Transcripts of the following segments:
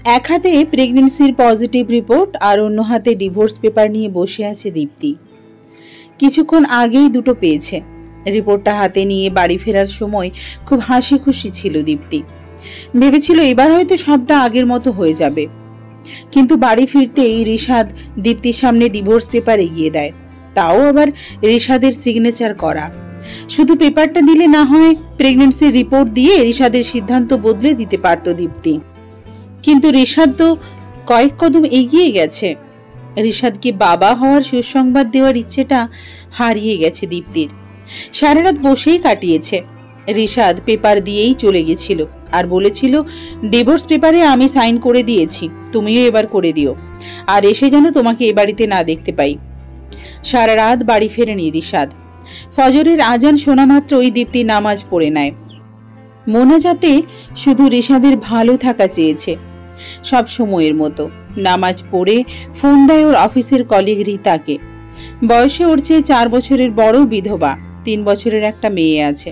এক হাতে প্রেগনেন্সির পজিটিভ রিপোর্ট আর অন্য হাতে ডিভোর্স পেপার নিয়ে বসে আছে দীপ্তি। কিছুক্ষণ আগেই দুটো পেয়েছে। রিপোর্টটা হাতে নিয়ে বাড়ি ফেরার সময় খুব হাসি খুশি ছিল দীপ্তি। ভেবেছিল এবার হয়তো সবটা আগের মতো হয়ে যাবে। কিন্তু বাড়ি ফিরতেই রিশাদ দীপ্তির সামনে ডিভোর্স পেপার এগিয়ে দেয়, তাও আবার রিশাদের সিগনেচার করা। শুধু পেপারটা দিলে না হয় প্রেগনেন্সির রিপোর্ট দিয়ে রিশাদের সিদ্ধান্ত বদলে দিতে পারত দীপ্তি, কিন্তু রিশাদ তো কয়েক কদম এগিয়ে গেছে। রিশাদকে বাবা হওয়ার সুসংবাদ দেওয়ার ইচ্ছেটা হারিয়ে গেছে দীপ্তির। সারা রাত বসেই কাটিয়েছে। রিশাদ পেপার দিয়েই চলে গেছিল আর বলেছিল, ডিভোর্স পেপারে আমি সাইন করে দিয়েছি, তুমিও এবার করে দিও, আর এসে যেন তোমাকে এ বাড়িতে না দেখতে পাই। সারা রাত বাড়ি ফেরেনি রিশাদ। ফজরের আজান শোনা মাত্রই দীপ্তি নামাজ পড়ে নেয়। মোনাজাতে শুধু রিশাদের ভালো থাকা চেয়েছে, সব সময়ের মতো। নামাজ পড়ে ফোন দেয় ওর অফিসের কলিগ রিতাকে। বয়সে ওর চেয়ে 4 বছরের বড়, বিধবা, 3 বছরের একটা মেয়ে আছে।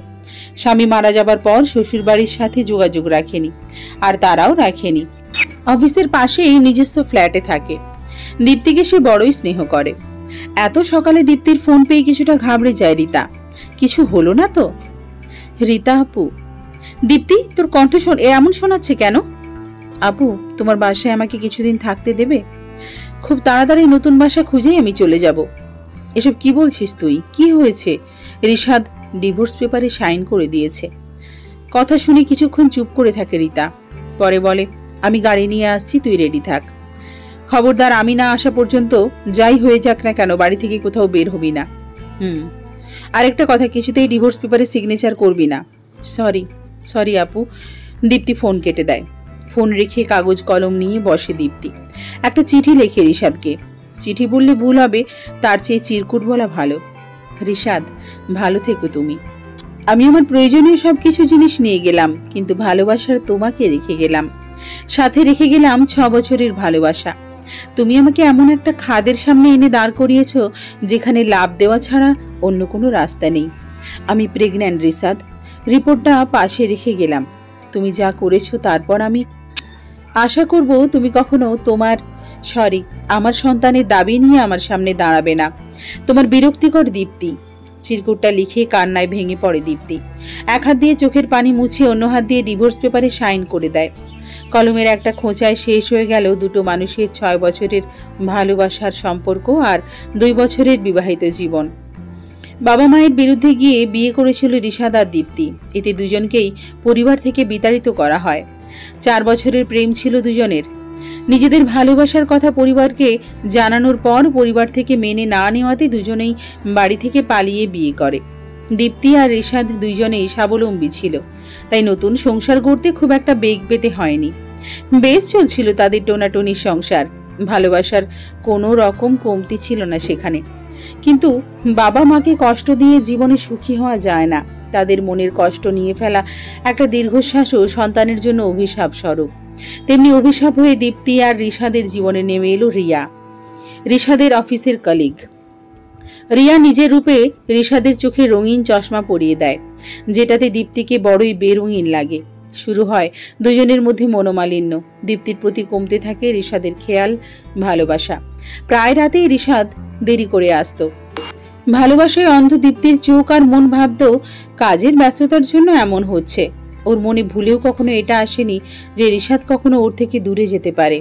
স্বামী মারা যাবার পর শ্বশুরবাড়ির সাথে যোগাযোগ রাখেনি, আর তারাও রাখেনি। অফিসের পাশেই নিজস্ব ফ্ল্যাটে থাকে। দীপ্তিকে সে বড়ই স্নেহ করে। এত সকালে দীপ্তির ফোন পেয়ে কিছুটা ঘাবড়ে যায় রিতা। কিছু হলো না তো? রিতা আপু। দীপ্তি, তোর কণ্ঠ এমন শোনাচ্ছে কেন? আপু, তোমার বাসায় আমাকে কিছুদিন থাকতে দেবে? খুব তাড়াতাড়ি নতুন বাসা খুঁজেই আমি চলে যাব। এসব কি বলছিস তুই? কি হয়েছে? রিশাদ ডিভোর্স পেপারে সাইন করে দিয়েছে। কথা শুনে কিছুক্ষণ চুপ করে থাকে রিতা, পরে বলে, আমি গাড়ি নিয়ে আসছি, তুই রেডি থাক। খবরদার আমি না আসা পর্যন্ত যাই হয়ে যাক না কেন বাড়ি থেকে কোথাও বের হবি না। আরেকটা কথা, কিছুতেই ডিভোর্স পেপারে সিগনেচার করবি না। সরি আপু। দীপ্তি ফোন কেটে দেয়। ফোন রেখে কাগজ কলম নিয়ে বসে দীপ্তি। একটা চিঠি লেখে রিশাদকে। চিঠি বললে ভুল হবে, তার চেয়ে চিরকুট বলা ভালো। রিশাদ, ভালো থেকো তুমি। আমি আমার প্রয়োজনীয় সবকিছু জিনিস নিয়ে গেলাম, কিন্তু ভালোবাসার তোমাকে রেখে গেলাম। সাথে রেখে গেলাম 6 বছরের ভালোবাসা। তুমি আমাকে এমন একটা খাদের সামনে এনে দাঁড় করিয়েছ যেখানে লাভ দেওয়া ছাড়া অন্য কোনো রাস্তা নেই। আমি প্রেগন্যান্ট রিশাদ। রিপোর্টটা পাশে রেখে গেলাম। তুমি যা করেছো তারপর আমি আশা করব তুমি কখনো আমার সন্তানের দাবি নিয়ে আমার সামনে দাঁড়াবে না। তোমার বিরক্তিকর দীপ্তি। চিরকুটটা লিখে কান্নায় ভেঙে পড়ে দীপ্তি। এক হাত দিয়ে চোখের পানি মুছে অন্য হাত দিয়ে ডিভোর্স পেপারে সাইন করে দেয়। কলমের একটা খোঁচায় শেষ হয়ে গেল দুটো মানুষের 6 বছরের ভালোবাসার সম্পর্ক আর 2 বছরের বিবাহিত জীবন। বাবা মায়ের বিরুদ্ধে গিয়ে বিয়ে করেছিল রিশাদ আর দীপ্তি। এতে দুজনকেই পরিবার থেকে বিতাড়িত করা হয়। 4 বছরের প্রেম ছিল দুজনের। নিজেদের ভালোবাসার কথা পরিবারকে জানানোর পর পরিবার থেকে মেনে না নেওয়াতে দুজনেই বাড়ি থেকে পালিয়ে বিয়ে করে। দীপ্তি আর রিশাদ দুইজনেই স্বাবলম্বী ছিল, তাই নতুন সংসার গড়তে খুব একটা বেগ পেতে হয়নি। বেশ চলছিল তাদের টোনাটনির সংসার। ভালোবাসার কোনো রকম কমতি ছিল না সেখানে। কিন্তু বাবা মাকে কষ্ট দিয়ে জীবনে সুখী হওয়া যায় না। তাদের মনের কষ্ট নিয়ে ফেলা একটা দীর্ঘশ্বাসও সন্তানের জন্য অভিশাপ স্বরূপ। তেমনি অভিশাপ হয়ে দীপ্তি আর রিশাদের জীবনে নেমে এলো রিয়া, রিশাদের অফিসের কলিগ। রিয়া নিজের রূপে রিশাদের চোখে রঙিন চশমা পরিয়ে দেয়, যেটাতে দীপ্তিকে বড়ই বেরঙিন লাগে। শুরু হয় দুজনের মধ্যে মনোমালিন্য। দীপ্তির প্রতি কমতে থাকে রিশাদের খেয়াল, ভালোবাসা। প্রায় রাতেই রিশাদ দেরি করে আসতো। ভালোবাসায় অন্ধ দীপ্তির চোখ আর মন ভাবত কাজের ব্যস্ততার জন্য এমন হচ্ছে। ওর মনে ভুলেও কখনো এটা আসেনি যে রিশাদ কখনো ওর থেকে দূরে যেতে পারে।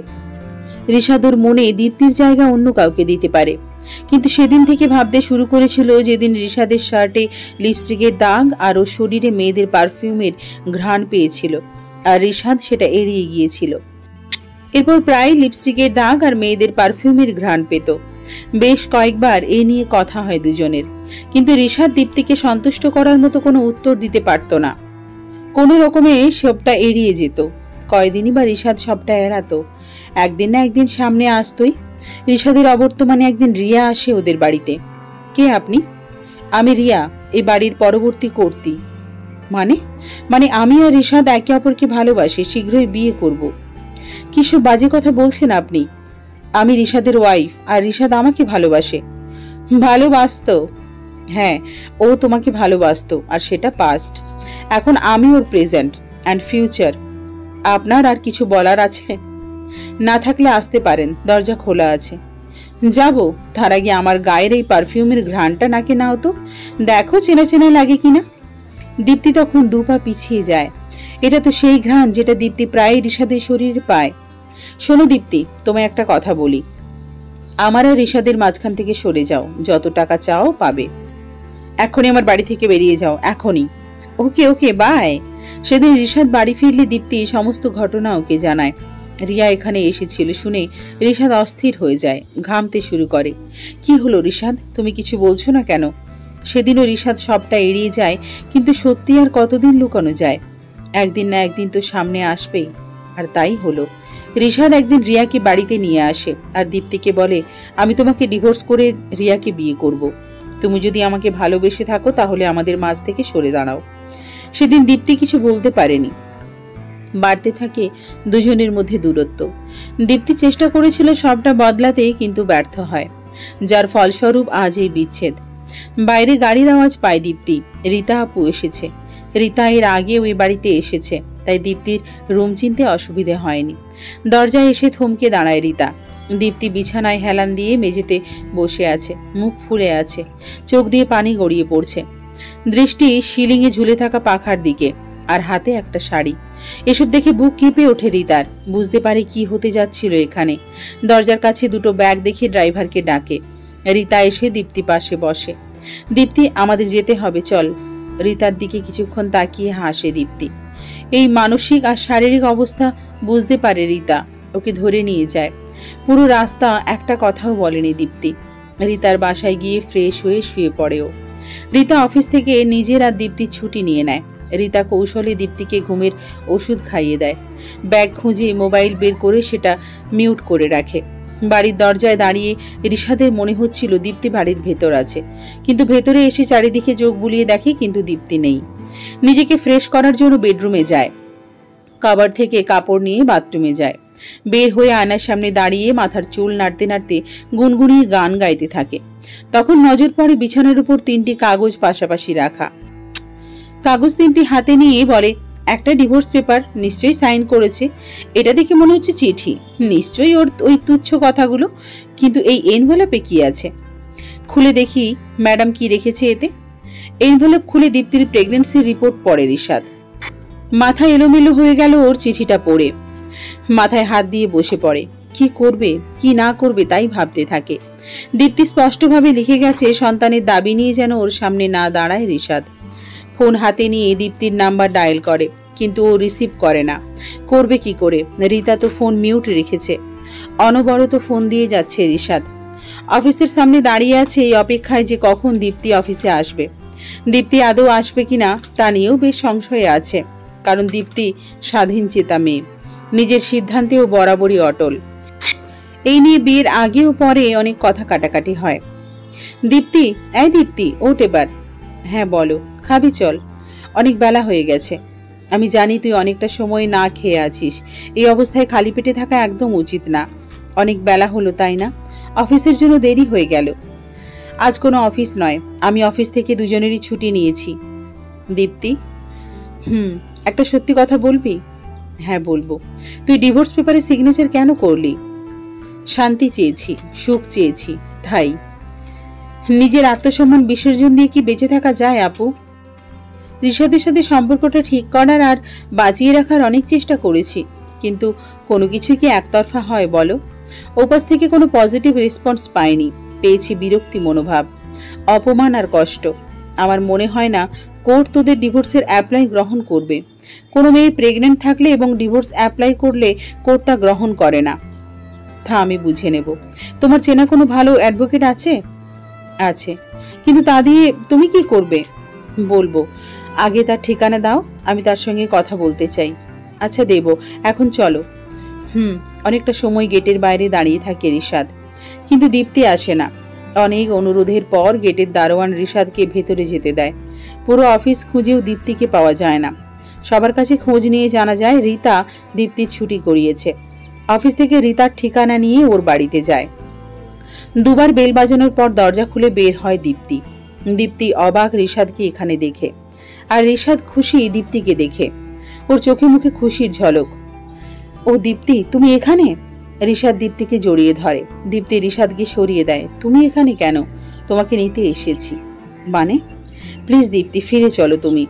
রিশাদ ওর মনে দীপ্তির জায়গা অন্য কাউকে দিতে পারে। কিন্তু সেদিন থেকে ভাবতে শুরু করেছিল যেদিন রিশাদের শার্টে লিপস্টিকের দাগ আর ওর শরীরে মেয়েদের পারফিউমের ঘ্রাণ পেয়েছিল, আর রিশাদ সেটা এড়িয়ে গিয়েছিল। এরপর প্রায় লিপস্টিকের দাগ আর মেয়েদের পারফিউমের ঘ্রাণ পেত। বেশ কয়েকবার এ নিয়ে কথা হয় দুজনের, কিন্তু রিশাদ দীপ্তিকে সন্তুষ্ট করার মতো কোনো উত্তর দিতে পারত না। কোনো রকমে সবটা এড়িয়ে যেত। কয়দিনই বা রিশাদ সবটা এড়াতো। একদিন না একদিন সামনে আসতোই। রিশাদের অবর্তমানে একদিন রিয়া আসে ওদের বাড়িতে। কে আপনি? আমি রিয়া, এই বাড়ির পরবর্তী কর্ত্রী। মানে আমি আর রিশাদ একে অপরকে ভালোবাসি, শীঘ্রই বিয়ে করব। কিসব বাজে কথা বলছেন আপনি? আমি রিশাদের ওয়াইফ, আর রিশাদ আমাকে ভালোবাসে। ভালোবাসতো? হ্যাঁ, ও তোমাকে ভালোবাসতো, আর সেটা পাস্ট। এখন আমি ওর প্রেজেন্ট অ্যান্ড ফিউচার। আপনার আর কিছু বলার আছে? না থাকলে আসতে পারেন, দরজা খোলা আছে। যাব, তার আগে আমার গায়ের এই পারফিউমের ঘ্রাণটা নাকে নাও তো, দেখো চেনা চেনা লাগে কিনা। দীপ্তি তখন 2 পা পিছিয়ে যায়। এটা তো সেই ঘ্রাণ যেটা দীপ্তি প্রায় রিশাদের শরীরে পায়। শোনো দীপ্তি, তোমায় একটা কথা বলি, আমার আর রিশাদের মাঝখান থেকে সরে যাও, যত টাকা চাও পাবে। এখনই আমার বাড়ি থেকে বেরিয়ে যাও, এখনই। ওকে ওকে, বাই। সেদিন রিশাদ বাড়ি ফিরলে দীপ্তি সমস্ত ঘটনা ওকে জানায়। রিয়া এখানে এসেছিল শুনে রিশাদ অস্থির হয়ে যায়, ঘামতে শুরু করে। কি হলো রিশাদ, তুমি কিছু বলছো না কেন? সেদিনও রিশাদ সবটা এড়িয়ে যায়, কিন্তু সত্যি আর কতদিন লুকানো যায়? একদিন না একদিন তো সামনে আসবেই। আর তাই হলো। রিশাদ একদিন রিয়াকে বাড়িতে নিয়ে আসে আর দীপ্তিকে বলে, আমি তোমাকে ডিভোর্স করে রিয়াকে বিয়ে করব। তুমি যদি আমাকে ভালোবেসে থাকো তাহলে আমাদের মাঝ থেকে সরে দাঁড়াও। সেদিন দীপ্তি কিছু বলতে পারেনি। বাড়তে থাকে দুজনের মধ্যে দূরত্ব। দীপ্তি চেষ্টা করেছিল সবটা বদলাতে, কিন্তু ব্যর্থ হয়, যার ফলস্বরূপ আজ এই বিচ্ছেদ। বাইরে গাড়ির আওয়াজ পায় দীপ্তি। রীতা আপু এসেছে। রীতা এর আগে ওই বাড়িতে এসেছে, তাই দীপ্তির রুম চিনতে অসুবিধে হয়নি। দরজায় এসে থমকে দাঁড়ায় রীতা। দীপ্তি বিছানায় হেলান দিয়ে মেঝেতে বসে আছে, মুখ ফুলে আছে, চোখ দিয়ে পানি গড়িয়ে পড়ছে। দৃষ্টি সিলিংয়ে ঝুলে থাকা পাখার দিকে, আর হাতে একটা শাড়ি। এসব দেখে বুক কেঁপে ওঠে রীতার। বুঝতে পারে কি হতে যাচ্ছিল এখানে। দরজার কাছে 2টো ব্যাগ দেখে ড্রাইভারকে ডাকে। রীতা এসে দীপ্তি পাশে বসে। দীপ্তি, আমাদের যেতে হবে, চল। রীতার দিকে কিছুক্ষণ তাকিয়ে হাসে দীপ্তি। এই মানসিক আর শারীরিক অবস্থা বুঝতে পারে রীতা, ওকে ধরে নিয়ে যায়। পুরো রাস্তা একটা কথাও বলেনি দীপ্তি। রীতার বাসায় গিয়ে ফ্রেশ হয়ে শুয়ে পড়েও। রীতা অফিস থেকে নিজের আর দীপ্তির ছুটি নিয়ে নেয়। রীতা কৌশলে দীপ্তিকে ঘুমের ওষুধ খাইয়ে দেয়। ব্যাগ খুঁজে মোবাইল বের করে সেটা মিউট করে রাখে। বাড়ির দরজায় দাঁড়িয়ে রিশাদের মনে হচ্ছিল দীপ্তি বাড়ির ভেতর আছে, কিন্তু ভেতরে এসে চারিদিকে চোখ বুলিয়ে দেখে, কিন্তু দীপ্তি নেই। নিজেকে ফ্রেশ করার জন্য বেডরুমে যায়। কাভার থেকে কাপড় নিয়ে বাথরুমে যায়। বের হয়ে আয়নার সামনে দাঁড়িয়ে মাথার চুল নাড়তে নাড়তে গুনগুনিয়ে গান গাইতে থাকে। তখন নজর পড়ে বিছানার উপর 3টি কাগজ পাশাপাশি রাখা। কাগজ 3টি হাতে নিয়ে বলে, একটা ডিভোর্স পেপার, নিশ্চয়ই সাইন করেছে। এটা দেখে মনে হচ্ছে চিঠি, নিশ্চয়ই ওর ওই তুচ্ছ কথাগুলো। কিন্তু এই এনভেলপে কি আছে? খুলে দেখি ম্যাডাম কি রেখেছে এতে। এনভেলপ খুলে দীপ্তির প্রেগন্যান্সির রিপোর্ট পড়ে রিশাদ। মাথা এলোমেলো হয়ে গেল ওর চিঠিটা পড়ে। মাথায় হাত দিয়ে বসে পড়ে। কি করবে কি না করবে তাই ভাবতে থাকে। দীপ্তি স্পষ্টভাবে লিখে গেছে সন্তানের দাবি নিয়ে যেন ওর সামনে না দাঁড়ায় রিশাদ। ফোন হাতে নিয়ে দীপ্তির নাম্বার ডায়াল করে, কিন্তু ও রিসিভ করে না। করবে কি করে? রীতা তো ফোন মিউট রেখেছে। অনবরত ফোন দিয়ে যাচ্ছে রিশাদ। অফিসের সামনে দাঁড়িয়ে আছে এই অপেক্ষায় যে কখন দীপ্তি অফিসে আসবে। দীপ্তি আদৌ আসবে কিনা তা নিয়েও বেশ সংশয়ে আছে, কারণ দীপ্তি স্বাধীন চেতা মেয়ে, নিজের সিদ্ধান্তেও বরাবরই অটল। এই নিয়ে বিয়ের আগে ও পরে অনেক কথা কাটাকাটি হয়। দীপ্তি, এই দীপ্তি, ওঠ এবার। হ্যাঁ বলো, খাবি? চল, অনেক বেলা হয়ে গেছে। আমি জানি তুই অনেকটা সময় না খেয়ে আছিস। এই অবস্থায় খালি পেটে থাকা একদম উচিত না। অনেক বেলা হলো তাই না? অফিসের জন্য দেরি হয়ে গেল। আজ কোনো অফিস নয়, আমি অফিস থেকে দুজনেরই ছুটি নিয়েছি। দীপ্তি, একটা সত্যি কথা বলবি? হ্যাঁ বলবো। তুই ডিভোর্স পেপারে সিগনেচার কেন করলি? শান্তি চেয়েছি, সুখ চেয়েছি, তাই। নিজের আত্মসম্মান বিসর্জন দিয়ে কি বেঁচে থাকা যায় আপু? রিশাদের সাথে সম্পর্কটা ঠিক করার আর বাঁচিয়ে রাখার অনেক চেষ্টা করেছি, কিন্তু কোনো কিছু কি একতরফা হয় বলো? ওপাশ থেকে কোনো পজিটিভ রেসপন্স পাইনি। পেয়েছি বিরক্তি মনোভাব, অপমান আর কষ্ট। আমার মনে হয় না কোর্ট তোদের ডিভোর্সের অ্যাপ্লাই গ্রহণ করবে। কোনো মেয়ে প্রেগনেন্ট থাকলে এবং ডিভোর্স অ্যাপ্লাই করলে কোর্ট তা গ্রহণ করে না। তা আমি বুঝে নেব। তোমার চেনা কোনো ভালো অ্যাডভোকেট আছে? আছে, কিন্তু তা দিয়ে তুমি কি করবে? বলবো, আগে তার ঠিকানা দাও, আমি তার সঙ্গে কথা বলতে চাই। আচ্ছা দেব, এখন চলো। অনেকটা সময় গেটের বাইরে দাঁড়িয়ে থাকে রিশাদ, কিন্তু দীপ্তি আসে না। অনেক অনুরোধের পর গেটের দারোয়ান রিশাদকে ভেতরে যেতে দেয়। পুরো অফিস খুঁজেও দীপ্তিকে পাওয়া যায় না। সবার কাছে খোঁজ নিয়ে জানা যায় রীতা দীপ্তির ছুটি করিয়েছে। অফিস থেকে রীতার ঠিকানা নিয়ে ওর বাড়িতে যায়। দুবার বেল বাজানোর পর দরজা খুলে বের হয় দীপ্তি। দীপ্তি অবাক রিশাদকে এখানে দেখে, আর রিশাদ খুশি দীপ্তিকে দেখে। ওর চোখে মুখে খুশির ঝলক। ও দীপ্তি, তুমি এখানে? রিশাদ দীপ্তিকে জড়িয়ে ধরে। দীপ্তি রিশাদকে সরিয়ে দেয়। তুমি এখানে কেন? তোমাকে নিতে এসেছি। মানে? প্লিজ দীপ্তি, ফিরে চলো তুমি।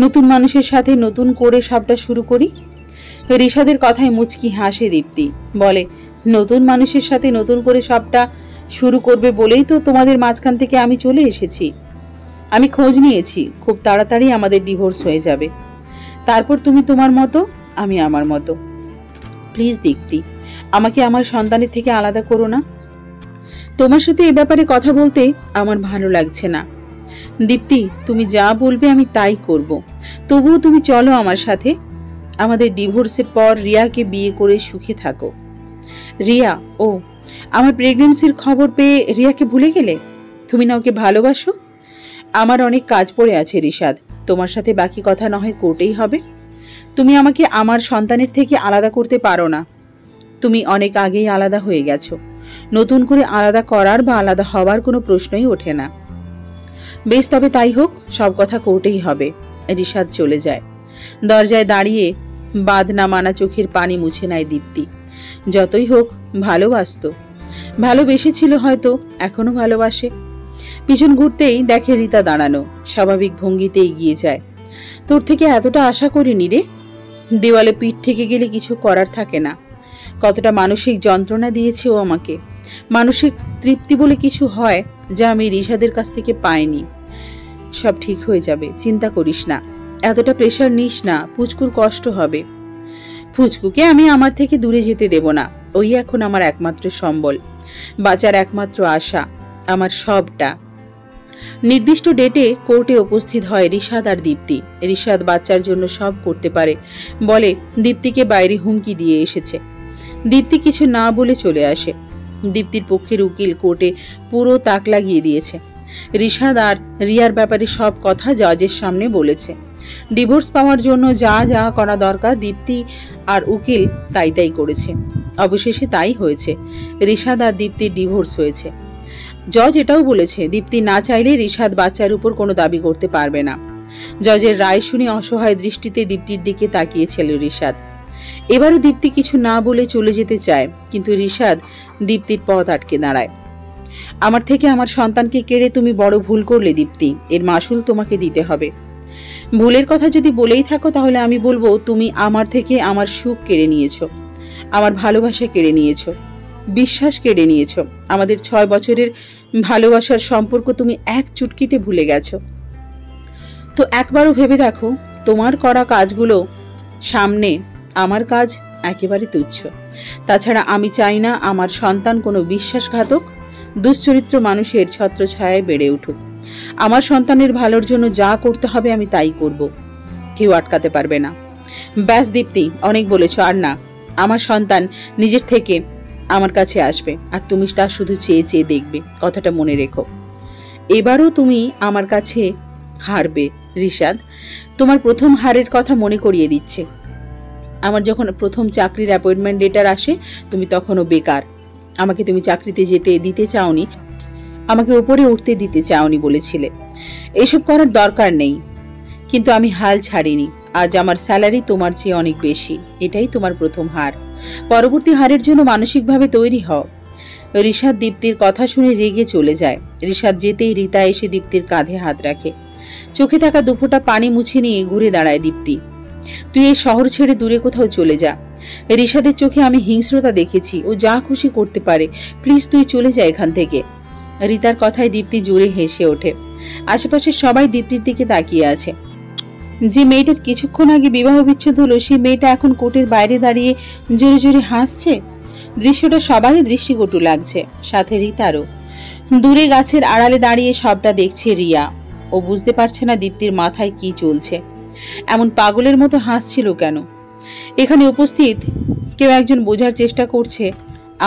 নতুন মানুষের সাথে নতুন করে সবটা শুরু করি। রিশাদের কথায় মুচকি হাসে দীপ্তি, বলে, নতুন মানুষের সাথে নতুন করে সবটা শুরু করবে বলেই তো তোমাদের মাঝখান থেকে আমি চলে এসেছি। আমি খোঁজ নিয়েছি, খুব তাড়াতাড়ি আমাদের ডিভোর্স হয়ে যাবে। তারপর তুমি তোমার মতো, আমি আমার মতো। প্লিজ দীপ্তি, আমাকে আমার সন্তানের থেকে আলাদা করো না। তোমার সাথে এ ব্যাপারে কথা বলতে আমার ভালো লাগছে না। দীপ্তি, তুমি যা বলবে আমি তাই করব। তবুও তুমি চলো আমার সাথে। আমাদের ডিভোর্সের পর রিয়াকে বিয়ে করে সুখে থাকো। রিয়া? ও, আমার প্রেগন্যান্সির খবর পেয়ে রিয়াকে ভুলে গেলে? তুমি না ওকে ভালোবাসো? আমার অনেক কাজ পড়ে আছে রিশাদ, তোমার সাথে বাকি কথা না হয় কোর্টেই হবে। তুমি আমাকে আমার সন্তানের থেকে আলাদা করতে পারো না। তুমি অনেক আগেই আলাদা হয়ে গেছো। নতুন করে আলাদা করার বা আলাদা হওয়ার কোনো প্রশ্নই ওঠে না। বেশ, তবে তাই হোক, সব কথা কোর্টেই হবে। রিশাদ চলে যায়। দরজায় দাঁড়িয়ে বাদ না মানা চোখের পানি মুছে নেয় দীপ্তি। যতই হোক ভালোবাসতো, ভালোবেসেছিল হয়তো, এখনো ভালোবাসে। পিছন ঘুরতেই দেখে রিতা দাঁড়ানো, স্বাভাবিক ভঙ্গিতে এগিয়ে যায়। তোর থেকে এতটা আশা করিনি রে। দেওয়ালে পিঠ ঠেকে গেলে কিছু করার থাকে না। কতটা মানসিক যন্ত্রণা দিয়েছে ও আমাকে। মানসিক তৃপ্তি বলে কিছু হয় যা আমি রিশাদের কাছ থেকে পাইনি। সব ঠিক হয়ে যাবে, চিন্তা করিস না। এতটা প্রেশার নিস না, পুচকুর কষ্ট হবে। পুচকুকে আমি আমার থেকে দূরে যেতে দেব না। ওই এখন আমার একমাত্র সম্বল, বাঁচার একমাত্র আশা, আমার সবটা। নির্দিষ্ট ডেটে কোর্টে উপস্থিত হয় রিশাদ আর দীপ্তি। রিশাদ বাচ্চার জন্য সব করতে পারে বলে দীপ্তিকে বাইরে হুমকি দিয়ে এসেছে। দীপ্তি কিছু না বলে চলে আসে। দীপ্তির পক্ষের উকিল কোর্টে পুরো তাক লাগিয়ে দিয়েছে। রিশাদ আর রিয়ার ব্যাপারে সব কথা জজের সামনে বলেছে। ডিভোর্স পাওয়ার জন্য যা যা করা দরকার দীপ্তি আর উকিল তাই তাই করেছে। অবশেষে তাই হয়েছে, রিশাদ আর দীপ্তির ডিভোর্স হয়েছে। জজ এটাও বলেছে দীপ্তি না চাইলে রিশাদ বাচ্চার উপর কোনো দাবি করতে পারবে না। জজের রায় শুনে অসহায় দৃষ্টিতে দীপ্তির দিকে তাকিয়েছিল রিশাদ। এবারও দীপ্তি কিছু না বলে চলে যেতে চায়, কিন্তু রিশাদ দীপ্তির পথ আটকে দাঁড়ায়। আমার থেকে আমার সন্তানকে কেড়ে তুমি বড় ভুল করলে দীপ্তি, এর মাসুল তোমাকে দিতে হবে। ভুলের কথা যদি বলেই থাকো তাহলে আমি বলবো তুমি আমার থেকে আমার সুখ কেড়ে নিয়েছো, আমার ভালোবাসা কেড়ে নিয়েছো, বিশ্বাস কেড়ে নিয়েছো। আমাদের 6 বছরের ভালোবাসার সম্পর্ক তুমি এক চুটকিতে ভুলে গেছো। তো একবারও ভেবে দেখো তোমার করা কাজগুলো সামনে আমার কাজ একেবারে তুচ্ছ। তাছাড়া আমি চাই না আমার সন্তান কোনো বিশ্বাসঘাতক দুশ্চরিত্র মানুষের ছত্রছায়ায় বেড়ে উঠুক। আমার সন্তানের ভালোর জন্য যা করতে হবে আমি তাই করব, কেউ আটকাতে পারবে না। ব্যাস দীপ্তি, অনেক বলেছ, আর না। আমার সন্তান নিজের থেকে আমার কাছে আসবে, আর তুমি তা শুধু চেয়ে চেয়ে দেখবে। কথাটা মনে রেখো। এবারও তুমি আমার কাছে হারবে রিশাদ। তোমার প্রথম হারের কথা মনে করিয়ে দিচ্ছে। আমার যখন প্রথম চাকরির অ্যাপয়েন্টমেন্ট লেটার আসে তুমি তখনও বেকার। আমাকে তুমি চাকরিতে যেতে দিতে চাওনি, আমাকে উপরে উঠতে দিতে চাওনি বলেছিলে। এসব করার দরকার নেই, কিন্তু আমি হাল ছাড়িনি। আজ আমার স্যালারি তোমার চেয়ে অনেক বেশি। এটাই তোমার প্রথম হার। পরবর্তী হারের জন্য মানসিকভাবে তৈরি হও। রিশাদ দীপ্তির কথা শুনে রেগে চলে যায়। রিশাদ যেতেই রিতা এসে দীপ্তির কাঁধে হাত রাখে। চোখে থাকা দুফোঁটা পানি মুছে নিয়ে ঘুরে দাঁড়ায় দীপ্তি। তুই এই শহর ছেড়ে দূরে কোথাও চলে যা। রিশাদের চোখে আমি হিংস্রতা দেখেছি, ও যা খুশি করতে পারে। প্লিজ তুই চলে যা এখান থেকে। রিতার কথায় দীপ্তি জোরে হেসে ওঠে। আশেপাশে সবাই দীপ্তির দিকে তাকিয়ে আছে। যে মেয়েটার কিছুক্ষণ আগে বিবাহ বিচ্ছেদ হলো সেই মেয়েটা এখন কোর্টের বাইরে দাঁড়িয়ে জোরে জোরে হাসছে। দৃশ্যটা সবারই দৃষ্টিকটু লাগছে, সাথে রিতারও। দূরে গাছের আড়ালে দাঁড়িয়ে সবটা দেখছে রিয়া। ও বুঝতে পারছে না দীপ্তির মাথায় কি চলছে, এমন পাগলের মতো হাসছিল কেন। এখানে উপস্থিত কেউ একজন বোঝার চেষ্টা করছে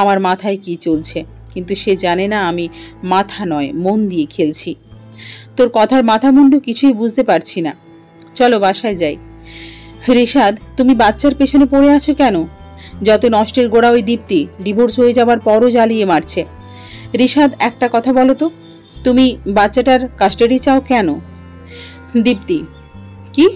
আমার মাথায় কি চলছে, কিন্তু সে জানে না আমি মাথা নয় মন দিয়ে খেলছি। তোর কথার মাথা মুন্ডু কিছুই বুঝতে পারছি না। চলো বাসায় যাই। রিশাদ, তুমি বাচ্চার পেছনে পড়ে আছো কেন? যত নষ্টের গোড়া ওই দীপ্তি, ডিভোর্স হয়ে যাবার পরও জ্বালিয়ে মারছে। রিশাদ, একটা কথা বলো তো, তুমি বাচ্চাটার কাস্টাডি চাও কেন? দীপ্তি, কি?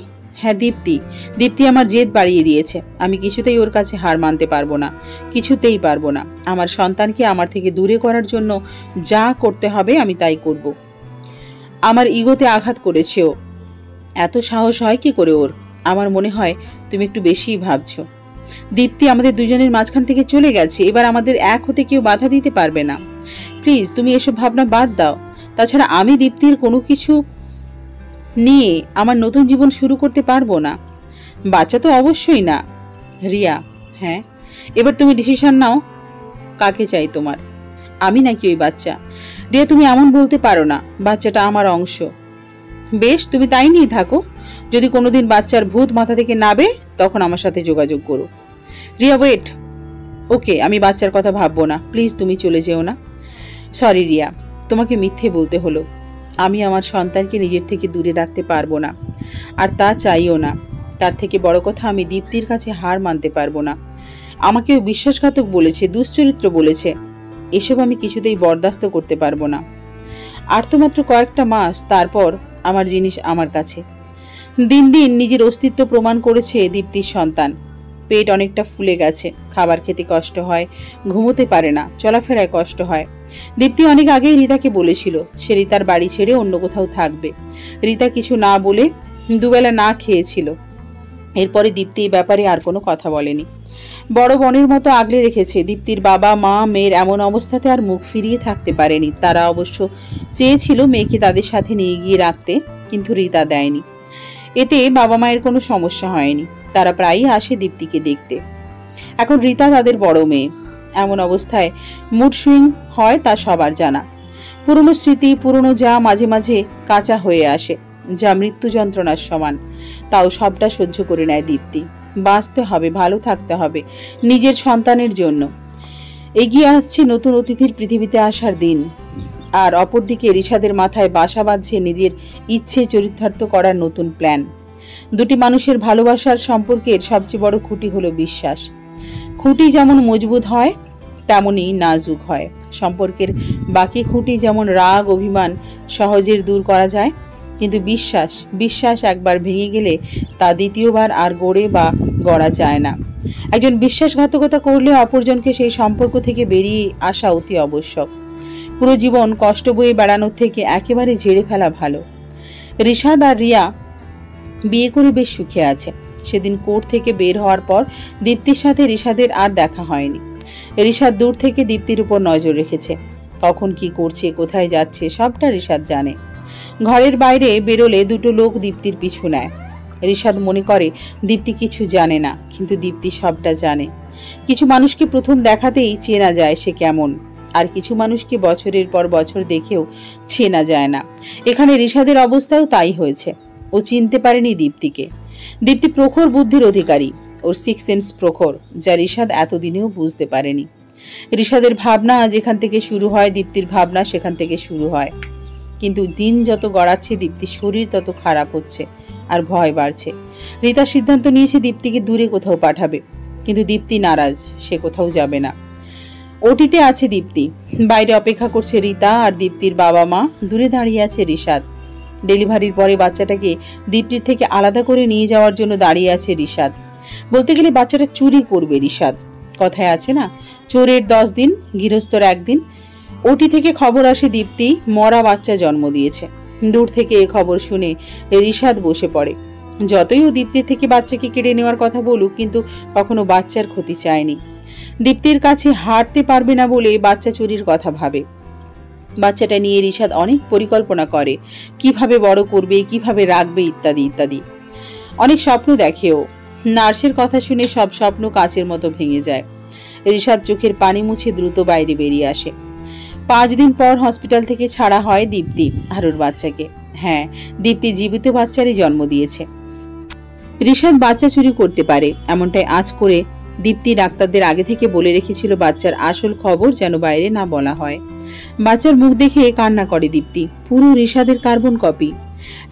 হ্যাঁ দীপ্তি, দীপ্তি আমার জেদ বাড়িয়ে দিয়েছে। আমি কিছুতেই ওর কাছে হার মানতে পারবো না, কিছুতেই পারবো না। আমার সন্তানকে আমার থেকে দূরে করার জন্য যা করতে হবে আমি তাই করব। আমার ইগোতে আঘাত করেছে ও। এত সাহস হয় কি করে ওর? আমার মনে হয় তুমি একটু বেশিই ভাবছো। দীপ্তি আমাদের দুজনের মাঝখান থেকে চলে গেছে, এবার আমাদের এক হতে কেউ বাধা দিতে পারবে না। প্লিজ তুমি এসব ভাবনা বাদ দাও। তাছাড়া আমি দীপ্তির কোনো কিছু নিয়ে আমার নতুন জীবন শুরু করতে পারবো না। বাচ্চা তো অবশ্যই না। রিয়া, হ্যাঁ এবার তুমি ডিসিশন নাও, কাকে চাই তোমার, আমি নাকি ওই বাচ্চা? রিয়া, তুমি এমন বলতে পারো না, বাচ্চাটা আমার অংশ। বেশ, তুমি তাই নিয়ে থাকো। যদি কোনোদিন বাচ্চার ভূত মাথা থেকে নাবে তখন আমার সাথে যোগাযোগ করো। রিয়া ওয়েট। ওকে, আমি বাচ্চার কথা ভাববো না, প্লিজ তুমি চলে যেও না। সরি রিয়া, তোমাকে মিথ্যে বলতে হলো। আমি আমার সন্তানকে নিজের থেকে দূরে রাখতে পারবো না, আর তা চাইও না। তার থেকে বড় কথা, আমি দীপ্তির কাছে হার মানতে পারবো না। আমাকেও বিশ্বাসঘাতক বলেছে, দুশ্চরিত্র বলেছে। এসব আমি কিছুতেই বরদাস্ত করতে পারবো না। আর তো মাত্র কয়েকটা মাস, তারপর আমার জিনিস আমার কাছে। দিন দিন নিজের অস্তিত্ব প্রমাণ করেছে দীপ্তির সন্তান। পেট অনেকটা ফুলে গেছে, খাবার খেতে কষ্ট হয়, ঘুমোতে পারে না, চলাফেরায় কষ্ট হয়। দীপ্তি অনেক আগেই রিতাকে বলেছিল সে রিতার বাড়ি ছেড়ে অন্য কোথাও থাকবে। রিতা কিছু না বলে দুবেলা না খেয়েছিল। এরপরে দীপ্তি এই ব্যাপারে আর কোনো কথা বলেনি। বড় বোনের মতো আগলে রেখেছে। দীপ্তির বাবা মা মেয়ের এমন অবস্থাতে আর মুখ ফিরিয়ে থাকতে পারেনি। তারা অবশ্য চেয়েছিল মেয়েকে তাদের সাথে নিয়ে গিয়ে রাখতে, কিন্তু রিতা দেয়নি। এতে বাবা মায়ের কোনো সমস্যা হয়নি, তারা প্রায়ই আসে দীপ্তিকে দেখতে। এখন রিতা তাদের বড় মেয়ে। এমন অবস্থায় মুড সুইং হয় তা সবার জানা। পুরনো স্মৃতি, পুরনো যা মাঝে মাঝে কাঁচা হয়ে আসে, যা মৃত্যু যন্ত্রণার সমান। তাও সবটা সহ্য করে নেয় দীপ্তি। বাঁচতে হবে, ভালো থাকতে হবে নিজের সন্তানের জন্য। এগিয়ে আসছে নতুন অতিথির পৃথিবীতে আসার দিন। আর অপরদিকে রিশাদের মাথায় বাসা বাঁধছে নিজের ইচ্ছে চরিতার্থ করার নতুন প্ল্যান। দুটি মানুষের ভালোবাসার সম্পর্কের সবচেয়ে বড় খুঁটি হলো বিশ্বাস। খুঁটি যেমন মজবুত হয় তেমনই নাজুক হয়। সম্পর্কের বাকি খুঁটি যেমন রাগ অভিমান সহজে দূর করা যায়, কিন্তু বিশ্বাস একবার ভেঙে গেলে তা দ্বিতীয়বার আর গড়ে বা গড়া যায় না। একজন বিশ্বাসঘাতকতা করলে অপরজনকে সেই সম্পর্ক থেকে বেরিয়ে আসা অতি আবশ্যক। পুরো জীবন কষ্ট বয়ে বেড়ানোর থেকে একেবারে ঝেড়ে ফেলা ভালো। রিশাদ আর রিয়া বিয়ে করে বেশ সুখে আছে। সেদিন কোর্ট থেকে বের হওয়ার পর দীপ্তির সাথে রিশাদের আর দেখা হয়নি। রিশাদ দূর থেকে দীপ্তির উপর নজর রেখেছে। কখন কি করছে, কোথায় যাচ্ছে, সবটা রিশাদ জানে। ঘরের বাইরে বেরোলে দুটো লোক দীপ্তির পিছু নেয়। রিশাদ মনে করে দীপ্তি কিছু জানে না, কিন্তু দীপ্তি সবটা জানে। কিছু মানুষকে প্রথম দেখাতেই চেনা যায় সে কেমন, আর কিছু মানুষকে বছরের পর বছর দেখেও চেনা যায় না। এখানে রিশাদের অবস্থাও তাই হয়েছে। ও চিনতে পারেনি দীপ্তিকে। দীপ্তি প্রখর বুদ্ধির অধিকারী, ওর সিক্স সেন্স প্রখর, যা রিশাদ এতদিনেও বুঝতে পারেনি। রিশাদের ভাবনা যেখান থেকে শুরু হয়, দীপ্তির ভাবনা সেখান থেকে শুরু হয়। কিন্তু দিন যত গড়াচ্ছে দীপ্তির শরীর তত খারাপ হচ্ছে আর ভয় বাড়ছে। রিতা সিদ্ধান্ত নিয়েছে দীপ্তিকে দূরে কোথাও পাঠাবে, কিন্তু দীপ্তি নারাজ, সে কোথাও যাবে না। ওটিতে আছে দীপ্তি, বাইরে অপেক্ষা করছে রিতা আর দীপ্তির বাবা মা, দূরে দাঁড়িয়ে আছে রিশাদ। ডেলিভারির পরে বাচ্চাটাকে দীপ্তির থেকে আলাদা করে নিয়ে যাওয়ার জন্য দাঁড়িয়ে আছে রিশাদ। বলতে গেলে বাচ্চাটা চুরি করবে রিশাদ। কথায় আছে না, চোরের 10 দিন গৃহস্থর 1 দিন। ওটি থেকে খবর আসে দীপ্তি মরা বাচ্চা জন্ম দিয়েছে। দূর থেকে এ খবর শুনে রিশাদ বসে পড়ে। যতই ও দীপ্তির থেকে বাচ্চাকে কেড়ে নেওয়ার কথা বলুক, কিন্তু কখনো বাচ্চার ক্ষতি চায়নি। দীপ্তির কাছে হারতে পারবে না বলে বাচ্চা চুরির কথা ভাবে। বাচ্চাটা নিয়ে রিশাদ অনেক পরিকল্পনা করে, কিভাবে বড় করবে, কিভাবে রাখবে, ইত্যাদি ইত্যাদি। অনেক স্বপ্ন দেখেও। নার্সের কথা শুনে সব স্বপ্ন কাচের মতো ভেঙে যায়। রিশাদ চোখের পানি মুছে দ্রুত বাইরে বেরিয়ে আসে। 5 দিন পর হসপিটাল থেকে ছাড়া হয় দীপ্তি আর ওর বাচ্চাকে। হ্যাঁ, দীপ্তি জীবিত বাচ্চারই জন্ম দিয়েছে। রিশাদ বাচ্চা চুরি করতে পারে এমনটাই আজ করে দীপ্তি ডাক্তারদের আগে থেকে বলে রেখেছিল বাচ্চার আসল খবর যেন বাইরে না বলা হয়। বাচ্চার মুখ দেখে কান্না করে দীপ্তি, পুরো রিশাদের কার্বন কপি।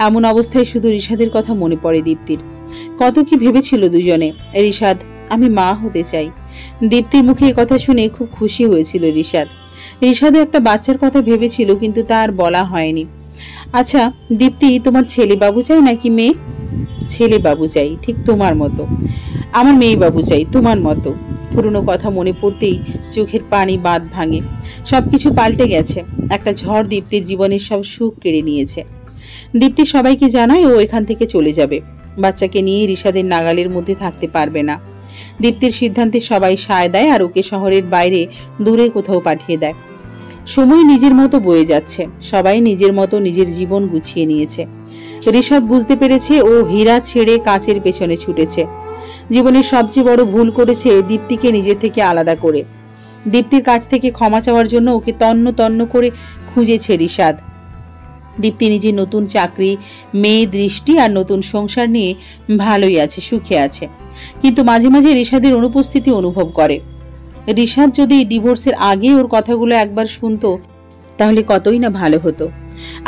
এমন অবস্থায় শুধু রিশাদের কথা মনে পড়ে দীপ্তির। কত কি ভেবেছিল দুজনে। রিশাদ, আমি মা হতে চাই। দীপ্তির মুখে এই কথা শুনে খুব খুশি হয়েছিল রিশাদ। রিশাদও একটা বাচ্চার কথা ভেবেছিল, কিন্তু তা আর বলা হয়নি। আচ্ছা দীপ্তি, তোমার ছেলে বাবু চাই নাকি মেয়ে? ছেলে বাবু চাই ঠিক তোমার মতো, আমার মেয়ে বাবু চাই তোমার মতো। পুরনো কথা মনে পড়তেই চোখের পানি বাঁধ ভাঙে। সবকিছু পাল্টে গেছে। একটা ঝড় দীপ্তির জীবনের সব সুখ কেড়ে নিয়েছে। দীপ্তি সবাইকে জানায় ও এখান থেকে চলে যাবে। বাচ্চাকে নিয়ে রিশাদের নাগালের মধ্যে থাকতে পারবে না। দীপ্তির সিদ্ধান্তে সবাই সায় দেয় আর ওকে শহরের বাইরে দূরে কোথাও পাঠিয়ে দেয়। সময় নিজের মতো বয়ে যাচ্ছে। সবাই নিজের মতো নিজের জীবন গুছিয়ে নিয়েছে। রিশাদ বুঝতে পেরেছে ও হীরা ছেড়ে কাচের পেছনে ছুটেছে। জীবনের সবচেয়ে বড় ভুল করেছে দীপ্তিকে নিজের থেকে আলাদা করে। দীপ্তির কাছ থেকে ক্ষমা চাওয়ার জন্য ওকে তন্ন তন্ন করে খুঁজেছে রিশাদ। দীপ্তি নিজের নতুন চাকরি, মেয়ে, দৃষ্টি আর নতুন সংসার নিয়ে ভালোই আছে, সুখে আছে। কিন্তু মাঝে মাঝে রিশাদের অনুপস্থিতি অনুভব করে। রিশাদ যদি ডিভোর্সের আগে ওর কথাগুলো একবার শুনতো তাহলে কতই না ভালো হতো।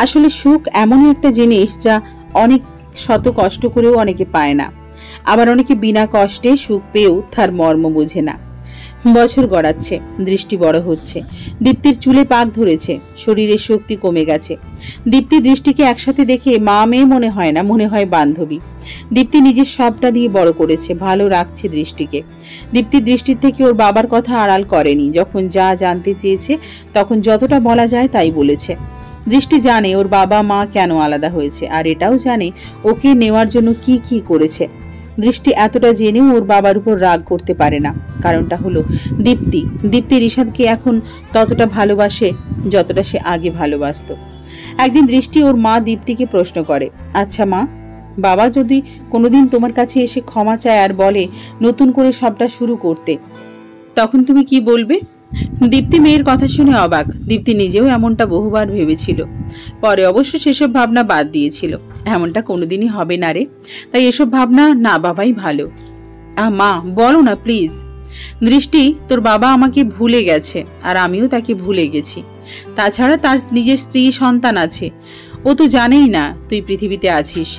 আসলে সুখ এমনই একটা জিনিস যা অনেক শত কষ্ট করেও অনেকে পায় না, আবার অনেকে বিনা কষ্টে সুখ পেয়েও তার মর্ম বোঝে না। বছর গড়াচ্ছে, দৃষ্টি বড় হচ্ছে। দীপ্তির চুলে পাক ধরেছে, শরীরের শক্তি কমে গেছে। দীপ্তি দৃষ্টিকে একসাথে দেখে মা মেয়ে মনে হয় না, মনে হয় বান্ধবী। দীপ্তি নিজের সবটা দিয়ে বড় করেছে, ভালো রাখছে দৃষ্টিকে। দীপ্তির দৃষ্টির থেকে ওর বাবার কথা আড়াল করেনি। যখন যা জানতে চেয়েছে তখন যতটা বলা যায় তাই বলেছে। দৃষ্টি জানে ওর বাবা মা কেন আলাদা হয়েছে, আর এটাও জানে ওকে নেওয়ার জন্য কি কি করেছে। দৃষ্টি এতটা জেনেও ওর বাবার উপর রাগ করতে পারে না। কারণটা হলো দীপ্তি রিশাদকে এখন ততটা ভালোবাসে যতটা সে আগে ভালোবাসতো। একদিন দৃষ্টি ওর মা দীপ্তিকে প্রশ্ন করে, আচ্ছা মা, বাবা যদি কোনোদিন তোমার কাছে এসে ক্ষমা চায় আর বলে নতুন করে সবটা শুরু করতে, তখন তুমি কি বলবে? দীপ্তি মেয়ের কথা শুনে অবাক। দীপ্তি নিজেও এমনটা বহুবার ভেবেছিল, পরে অবশ্য সেসব ভাবনা বাদ দিয়েছিল। এমনটা কোনোদিনই হবে না রে, তাই এসব ভাবনা না বাবাই ভালো। মা বলো না প্লিজ। দৃষ্টি, তোর বাবা আমাকে ভুলে গেছে আর আমিও তাকে ভুলে গেছি। তাছাড়া তার নিজের স্ত্রী সন্তান আছে। ও তো জানেই না তুই পৃথিবীতে আছিস।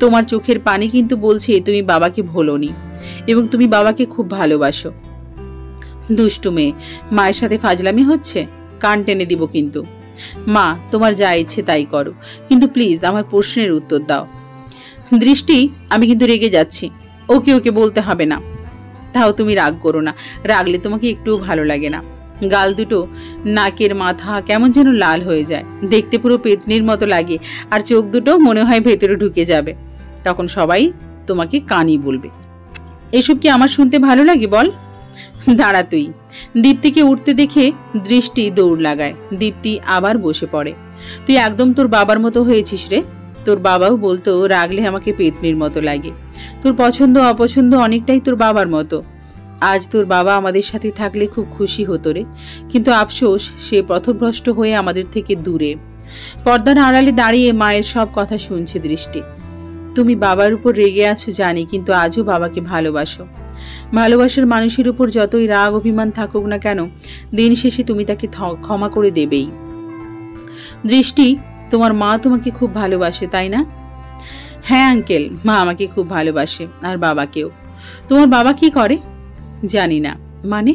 তোমার চোখের পানি কিন্তু বলছে তুমি বাবাকে ভোলোনি এবং তুমি বাবাকে খুব ভালোবাসো। দুষ্টু মেয়ে, মায়ের সাথে ফাজলামি হচ্ছে, কান টেনে দিব কিন্তু। মা, তোমার যা ইচ্ছে তাই করো, কিন্তু প্লিজ আমার প্রশ্নের উত্তর দাও। দৃষ্টি, আমি কিন্তু রেগে যাচ্ছি। ওকে ওকে বলতে হবে না। তাও তুমি রাগ করো না, রাগলে তোমাকে একটুও ভালো লাগে না। গাল দুটো, নাকের মাথা কেমন যেন লাল হয়ে যায়, দেখতে পুরো পেতনির মতো লাগে, আর চোখ দুটো মনে হয় ভেতরে ঢুকে যাবে। তখন সবাই তোমাকে কানি বলবে। এসব কি আমার শুনতে ভালো লাগে বল? দাঁড়া তুই। দীপ্তিকে উঠতে দেখে দৃষ্টি দৌড় লাগায়। দীপ্তি আবার বসে পড়ে। তুই একদম তোর বাবার মতো হয়েছিস রে। তোর বাবাও বলতো রাগলে আমাকে পেতনির মতো লাগে। তোর পছন্দ অপছন্দ অনেকটাই তোর বাবার মতো। আজ তোর বাবা আমাদের সাথে থাকলে খুব খুশি হতো রে, কিন্তু আফসোস সে পথভ্রষ্ট হয়ে আমাদের থেকে দূরে। পর্দার আড়ালে দাঁড়িয়ে মায়ের সব কথা শুনছে দৃষ্টি। তুমি বাবার উপর রেগে আছো জানি, কিন্তু আজও বাবাকে ভালোবাসো। ভালোবাসার মানুষের উপর যতই রাগ অভিমান থাকুক না কেন, দিন শেষে তুমি তাকে ক্ষমা করে দেবেই। দৃষ্টি, তোমার মা তোমাকে খুব ভালোবাসে তাই না? হ্যাঁ আঙ্কেল, মা আমাকে খুব ভালোবাসে, আর বাবাকেও। তোমার বাবা কি করে? জানি না। মানে?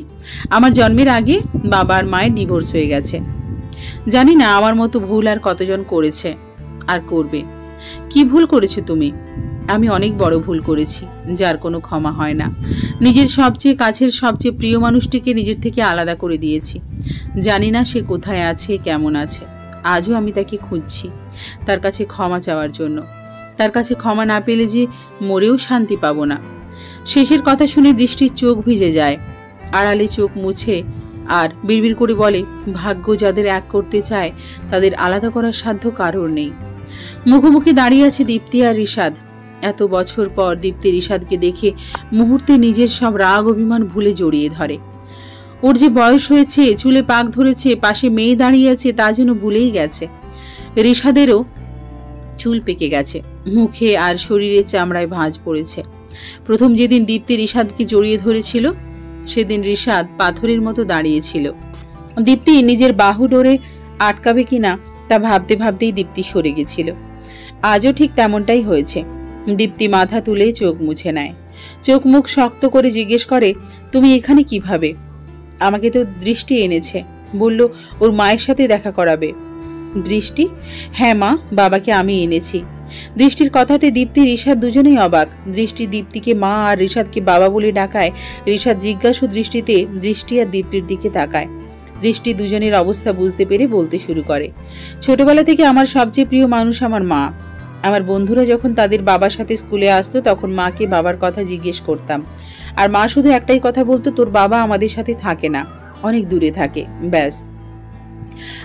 আমার জন্মের আগে বাবা আর মায়ের ডিভোর্স হয়ে গেছে। জানি না আমার মতো ভুল আর কতজন করেছে আর করবে। কি ভুল করেছো তুমি? আমি অনেক বড় ভুল করেছি, যার কোনো ক্ষমা হয় না। নিজের সবচেয়ে কাছের সবচেয়ে প্রিয় মানুষটিকে নিজের থেকে আলাদা করে দিয়েছি। জানি না সে কোথায় আছে, কেমন আছে। আজও আমি তাকে খুঁজছি, তার কাছে ক্ষমা চাওয়ার জন্য। তার কাছে ক্ষমা না পেলে যে মরেও শান্তি পাবো না। শেষের কথা শুনে দৃষ্টির চোখ ভিজে যায়। আড়ালে চোখ মুছে আর বিড়বিড় করে বলে, ভাগ্য যাদের এক করতে চায় তাদের আলাদা করার সাধ্য কারোর নেই। মুখোমুখি দাঁড়িয়ে আছে দীপ্তি আর রিশাদ। এত বছর পর দীপ্তি রিশাদকে দেখে মুহূর্তে নিজের সব রাগ অভিমান ভুলে জড়িয়ে ধরে। ওর যে বয়স হয়েছে, চুলে পাক ধরেছে, পাশে মেয়ে দাঁড়িয়ে আছে, তা যেন ভুলেই গেছে। রিশাদেরও চুল পেকে গেছে, মুখে আর শরীরে চামড়ায় ভাঁজ পড়েছে। প্রথম যেদিন দীপ্তি রিশাদকে জড়িয়ে ধরেছিল সেদিন রিশাদ পাথরের মতো দাঁড়িয়েছিল। দীপ্তি নিজের বাহু ডোরে আটকাবে কিনা তা ভাবতে ভাবতেই দীপ্তি সরে গেছিল। আজও ঠিক তেমনটাই হয়েছে। দীপ্তি মাথা তুলে চোখ মুছে নেয়, চোখ মুখ শক্ত করে জিজ্ঞেস করে, তুমি এখানে কিভাবে? আমাকে তো দৃষ্টি এনেছে, বলল ওর মায়ের সাথে দেখা করাবে। দৃষ্টি: হ্যাঁ মা, বাবাকে আমি এনেছি। দৃষ্টির কথাতে দীপ্তি ঋষাদ দুজনেই অবাক। দৃষ্টি দীপ্তিকে মা আর ঋষাদকে বাবা বলে ডাকায়। ঋষাদ জিজ্ঞাসু দৃষ্টিতে দৃষ্টি আর দীপ্তির দিকে তাকায়। দৃষ্টি দুজনের অবস্থা বুঝতে পেরে বলতে শুরু করে, ছোটবেলা থেকে আমার সবচেয়ে প্রিয় মানুষ আমার মা। আমার বন্ধুরা যখন তাদের বাবার সাথে স্কুলে আসতো তখন মাকে বাবার কথা জিজ্ঞেস করতাম, আর মা শুধু একটাই কথা বলতো, তোর বাবা আমাদের সাথে থাকে না, অনেক দূরে থাকে, ব্যাস।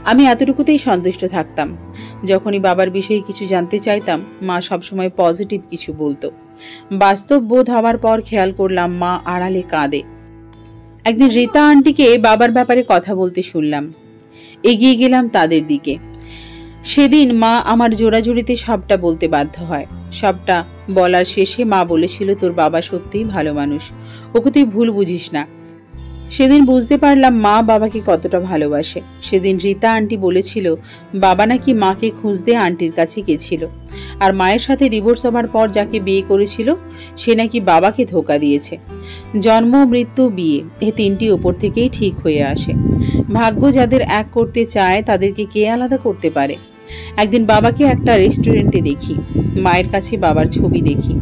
আমি এতটুকুতেই সন্তুষ্ট থাকতাম। যখনই বাবার বিষয়ে কিছু জানতে চাইতাম মা সবসময় পজিটিভ কিছু বলতো। বাস্তব বোধ হওয়ার পর খেয়াল করলাম মা আড়ালে কাঁদে। একদিন রীতা আন্টিকে বাবার ব্যাপারে কথা বলতে শুনলাম। এগিয়ে গেলাম তাদের দিকে। সেদিন মা আমার জোড়াজুড়িতে সবটা বলতে বাধ্য হয়। সবটা বলার শেষে মা বলেছিল, তোর বাবা সত্যিই ভালো মানুষ, ওকে তুই ভুল বুঝিস না। সেদিন বুঝতে পারলাম মা বাবাকে কতটা ভালোবাসে। সেদিন রীতা আন্টি বলেছিল বাবা নাকি মাকে খুঁজতে আন্টির কাছে গেছিল, আর মায়ের সাথে ডিভোর্স হবার পর যাকে বিয়ে করেছিল সে নাকি বাবাকে ধোঁকা দিয়েছে। জন্ম, মৃত্যু, বিয়ে, এই তিনটি ওপর থেকেই ঠিক হয়ে আসে। ভাগ্য যাদের এক করতে চায় তাদেরকে কে আলাদা করতে পারে। একদিন বাবাকে একটা রেস্টুরেন্টে দেখি, মায়ের কাছে বাবার ছবি দেখি।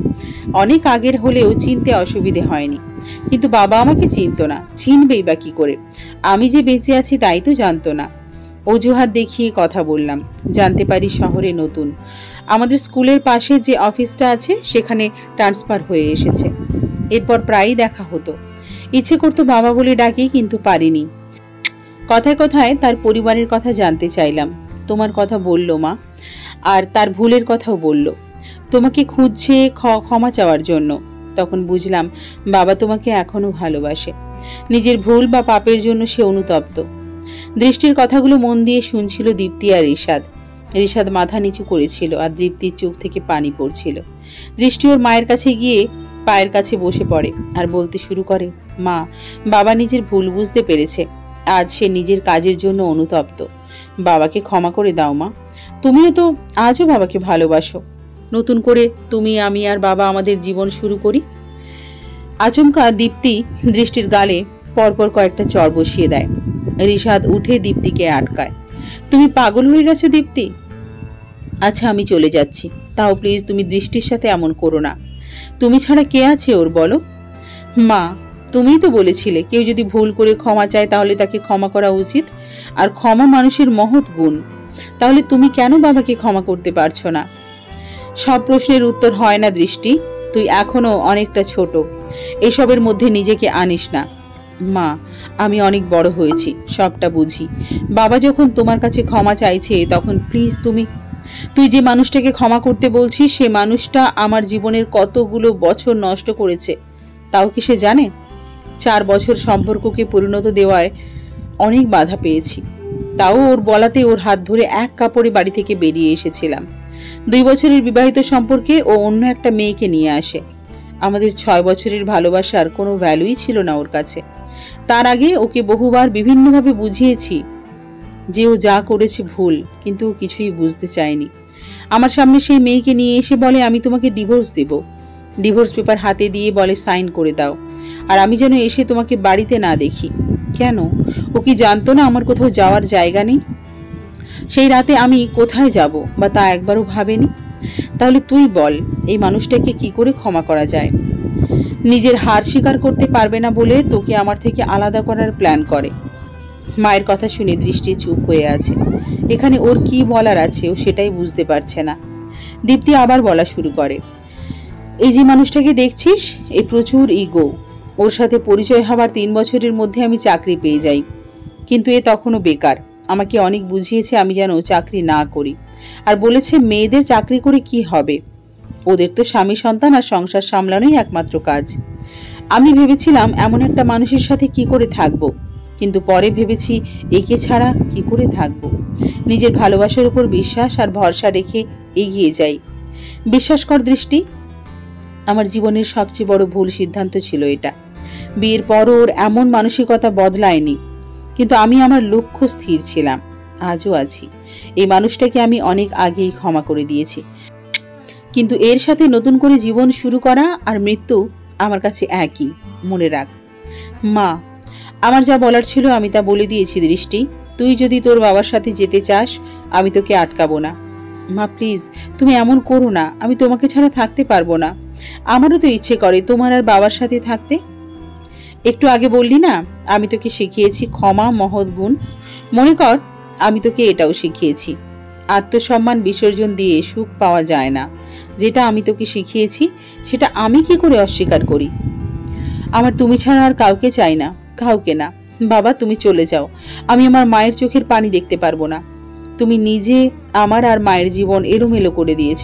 অনেক আগের হলেও চিনতে অসুবিধে হয়নি, কিন্তু বাবা আমাকে চিনতো না, চিনবেই বা কি করে? আমি যে বেঁচে আছি তাই তো জানতো না। অজুহাত দেখিয়ে কথা বললাম। জানতে পারি শহরে নতুন, আমাদের স্কুলের পাশে যে অফিসটা আছে সেখানে ট্রান্সফার হয়ে এসেছে। এরপর প্রায়ই দেখা হতো। ইচ্ছে করতো বাবা বলে ডাকি, কিন্তু পারিনি। কথায় কথায় তার পরিবারের কথা জানতে চাইলাম। তোমার কথা বলল মা, আর তার ভুলের কথাও বলল, তোমাকে খুঁজছে ক্ষমা চাওয়ার জন্য। তখন বুঝলাম বাবা তোমাকে এখনো ভালোবাসে। নিজের ভুল বা পাপের জন্য সে অনুতপ্ত। দৃষ্টির কথাগুলো মন দিয়ে শুনছিল দীপ্তি আর ঋষাদ। ঋষাদ মাথা নিচু করেছিল আর দীপ্তির চোখ থেকে পানি পড়ছিল। দৃষ্টি ওর মায়ের কাছে গিয়ে পায়ের কাছে বসে পড়ে আর বলতে শুরু করে, মা, বাবা নিজের ভুল বুঝতে পেরেছে, আজ সে নিজের কাজের জন্য অনুতপ্ত। বাবাকে ক্ষমা করে দাও মা, তুমিও তো আজও বাবাকে ভালোবাসো। নতুন করে তুমি, আমি আর বাবা আমাদের জীবন শুরু করি। আচমকা দীপ্তি দৃষ্টির গালে পরপর কয়েকটা চড় বসিয়ে দেয়। ঋষাদ উঠে দীপ্তিকে আটকায়। তুমি পাগল হয়ে গেছো দীপ্তি? আচ্ছা আমি চলে যাচ্ছি, তাও প্লিজ তুমি দৃষ্টির সাথে এমন করো না। তুমি ছাড়া কে আছে ওর, বলো? মা, তুমিই তো বলেছিলে কেউ যদি ভুল করে ক্ষমা চায় তাহলে তাকে ক্ষমা করা উচিত, আর ক্ষমা মানুষের মহৎ গুণ। তাহলে তুমি কেন বাবাকে ক্ষমা করতে পারছো না? সব প্রশ্নের উত্তর হয় না দৃষ্টি, তুই এখনো অনেকটা ছোট, এসবের মধ্যে নিজেকে আনিস না। মা, আমি অনেক বড় হয়েছি, সবটা বুঝি। বাবা যখন তোমার কাছে ক্ষমা চাইছে তখন প্লিজ তুই যে মানুষটাকে ক্ষমা করতে বলছিস সে মানুষটা আমার জীবনের কতগুলো বছর নষ্ট করেছে, তাও কি সে জানে? 4 বছর সম্পর্ককে পরিণত দেওয়ায় অনেক বাধা পেয়েছি, তাও ওর বলাতে ওর হাত ধরে এক কাপড়ে বাড়ি থেকে বেরিয়ে এসেছিলাম। 2 বছরের বিবাহিত সম্পর্কে ও অন্য একটা মেয়েকে নিয়ে আসে। আমাদের 6 বছরের ভালোবাসার কোনো ভ্যালুই ছিল না ওর কাছে। তার আগে ওকে বহুবার বিভিন্নভাবে বুঝিয়েছি যে ও যা করেছে ভুল, কিন্তু ও কিছুই বুঝতে চায়নি। আমার সামনে সেই মেয়েকে নিয়ে এসে বলে আমি তোমাকে ডিভোর্স দেব। ডিভোর্স পেপার হাতে দিয়ে বলে সাইন করে দাও, আর আমি যেন এসে তোমাকে বাড়িতে না দেখি। কেন? ও কি জানতো না আমার কোথাও যাওয়ার জায়গা নেই? সেই রাতে আমি কোথায় যাব বা তা একবারও ভাবেনি। তাহলে তুই বল, এই মানুষটাকে কি করে ক্ষমা করা যায়? নিজের হার স্বীকার করতে পারবে না বলে তোকে আমার থেকে আলাদা করার প্ল্যান করে। মায়ের কথা শুনে দৃষ্টি চুপ হয়ে আছে। এখানে ওর কি বলার আছে ও সেটাই বুঝতে পারছে না। দীপ্তি আবার বলা শুরু করে, এই যে মানুষটাকে দেখছিস, এই প্রচুর ইগো। ওর সাথে পরিচয় হওয়ার 3 বছরের মধ্যে আমি চাকরি পেয়ে যাই, কিন্তু এ তখনও বেকার। আমাকে অনেক বুঝিয়েছে আমি যেন চাকরি না করি, আর বলেছে মেয়েদের চাকরি করে কি হবে, ওদের তো স্বামী সন্তান আর সংসার সামলানোই একমাত্র কাজ। আমি ভেবেছিলাম এমন একটা মানুষের সাথে কি করে থাকবো, কিন্তু পরে ভেবেছি একে ছাড়া কি করে থাকবো। নিজের ভালোবাসার উপর বিশ্বাস আর ভরসা রেখে এগিয়ে যাই। বিশ্বাস কর দৃষ্টি, আমার জীবনের সবচেয়ে বড় ভুল সিদ্ধান্ত ছিল এটা। বিয়ের পর ওর এমন মানসিকতা বদলায়নি, কিন্তু আমি আমার লক্ষ্য স্থির ছিলাম, আজও আছি। এই মানুষটাকে আমি অনেক আগেই ক্ষমা করে দিয়েছি, কিন্তু এর সাথে নতুন করে জীবন শুরু করা আর মৃত্যু আমার কাছে একই, মনে রাখ। মা, আমার যা বলার ছিল আমি তা বলে দিয়েছি দৃষ্টি, তুই যদি তোর বাবার সাথে যেতে চাস আমি তোকে আটকাবো না। মা প্লিজ, তুমি এমন করো না, আমি তোমাকে ছাড়া থাকতে পারবো না। আমারও তো ইচ্ছে করে তোমার আর বাবার সাথে থাকতে। একটু আগে বললি না আমি তোকে শিখিয়েছি ক্ষমা মহৎ গুণ, মনে কর আমি তোকে এটাও শিখিয়েছি। আত্মসম্মান বিসর্জন দিয়ে সুখ পাওয়া যায় না। যেটা আমি তোকে শিখিয়েছি সেটা আমি কি করে অস্বীকার করি? আমার তুমি ছাড়া আর কাউকে চাই না, কাউকে না। বাবা তুমি চলে যাও, আমি আমার মায়ের চোখের পানি দেখতে পারবো না। তুমি নিজে আমার আর মায়ের জীবন এলোমেলো করে দিয়েছ,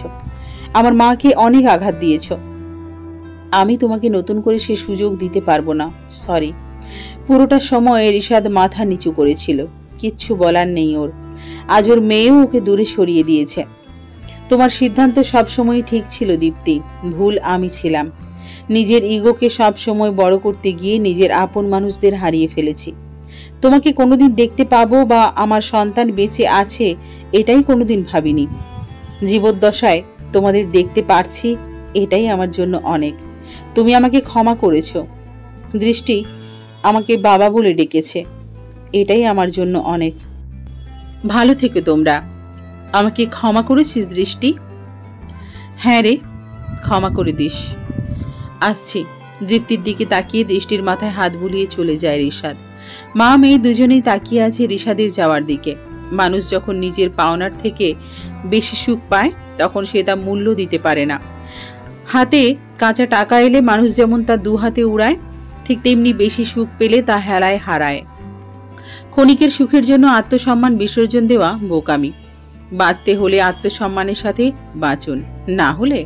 আমার মাকে অনেক আঘাত দিয়েছ। আমি তোমাকে নতুন করে সে সুযোগ দিতে পারবো না, সরি। পুরোটা সময় রিশাদ মাথা নিচু করেছিল, কিচ্ছু বলার নেই ওর। আজ ওর মেয়েও ওকে দূরে সরিয়ে দিয়েছে। তোমার সিদ্ধান্ত সবসময় ঠিক ছিল দীপ্তি, ভুল আমি ছিলাম। নিজের ইগোকে সবসময় বড় করতে গিয়ে নিজের আপন মানুষদের হারিয়ে ফেলেছি। তোমাকে কোনোদিন দেখতে পাবো বা আমার সন্তান বেঁচে আছে এটাই কোনোদিন ভাবিনি। জীবদ্দশায় তোমাদের দেখতে পারছি, এটাই আমার জন্য অনেক। তুমি আমাকে ক্ষমা করেছো, দৃষ্টি আমাকে বাবা বলে ডেকেছে, এটাই আমার জন্য অনেক। ভালো থেকো তোমরা। আমাকে ক্ষমা করেছিস দৃষ্টি? হ্যাঁ রে, ক্ষমা করে দিস। আসছি। দীপ্তির দিকে তাকিয়ে দৃষ্টির মাথায় হাত বুলিয়ে চলে যায় রিশাদ। মা মেয়ে দুজনেই তাকিয়ে আছে রিশাদের যাওয়ার দিকে। মানুষ যখন নিজের পাওনার থেকে বেশি সুখ পায় তখন সে তা মূল্য দিতে পারে না। হাতে কাঁচা টাকা এলে মানুষ যেমন তা দু হাতে উড়ায়, ঠিক তেমনি বেশি সুখ পেলে তা হেলায় হারায়। ক্ষণিকের সুখের জন্য আত্মসম্মান বিসর্জন দেওয়া বোকামি। বাঁচতে হলে আত্মসম্মানের সাথে বাঁচুন, না হলে